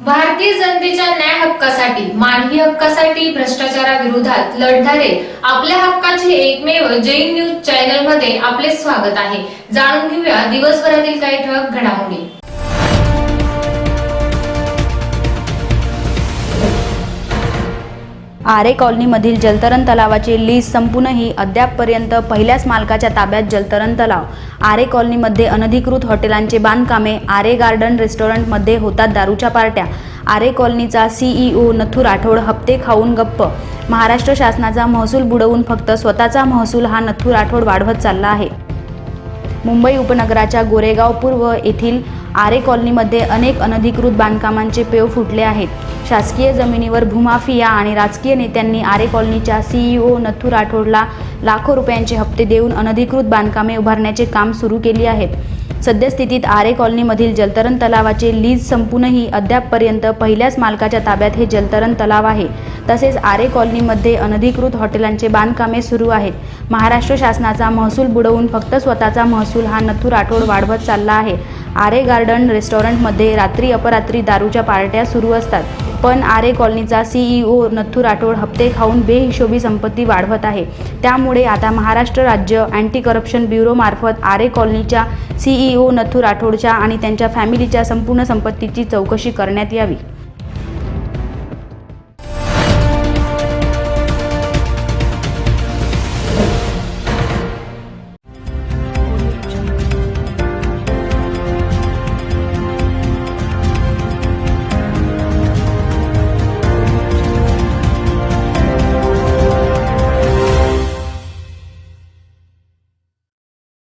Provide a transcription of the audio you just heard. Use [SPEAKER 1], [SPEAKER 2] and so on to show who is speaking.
[SPEAKER 1] भारतीय जनतेच्या न्याय हक्कासाठी, मानवी हक्कासाठी, भ्रष्टाचाराविरोधात लढणारे आपल्या हक्काचे एकमेव जय न्यूज चॅनल मध्ये आपले स्वागत आहे। जाणून घेऊया दिवसभरातील काही ठळक घडामोडी।
[SPEAKER 2] आरे कॉलनीमधील जलतरण तलावाची लीज संपूनही अद्यापपर्यंत पहिल्याच मालकाच्या ताब्यात जलतरण तलाव। आरे कॉलनीमध्ये अनधिकृत हॉटेलांचे बांधकामे, आरे गार्डन रेस्टॉरंटमध्ये होतात दारूच्या पार्ट्या। आरे कॉलनीचा CEO नथू राठोड हप्ते खाऊन गप्प। महाराष्ट्र शासनाचा महसूल बुडवून फक्त स्वतःचा महसूल हा नथू राठोड वाढवत चालला आहे। मुंबई उपनगराच्या गोरेगाव पूर्व येथील आरे कॉलनीमध्ये अनेक अनधिकृत बांधकामांचे पेव फुटले आहेत। शासकीय जमिनीवर भूमाफिया आणि राजकीय नेत्यांनी आरे कॉलनीच्या CEO नथू राठोडला लाखो रुपयांचे हप्ते देऊन अनधिकृत बांधकामे उभारण्याचे काम सुरू केली आहेत। सद्यस्थितीत आरे कॉलनीमधील जलतरण तलावाचे लीज संपूनही अद्यापपर्यंत पहिल्याच मालकाच्या ताब्यात हे जलतरण तलाव आहे। तसेच आरे कॉलनीमध्ये अनधिकृत हॉटेलांचे बांधकामे सुरू आहेत। महाराष्ट्र शासनाचा महसूल बुडवून फक्त स्वतःचा महसूल हा नथू राठोड वाढवत चालला आहे। आरे गार्डन रेस्टॉरंटमध्ये रात्री अपरात्री दारूच्या पार्ट्या सुरू असतात, पण आरे कॉलनीचा CEO नथू राठोड हप्ते खाऊन बेहिशोबी संपत्ती वाढवत आहे। त्यामुळे आता महाराष्ट्र राज्य अँटी करप्शन ब्युरो मार्फत आरे कॉलनीच्या CEO नथू राठोडच्या आणि त्यांच्या फॅमिलीच्या संपूर्ण संपत्तीची चौकशी करण्यात यावी।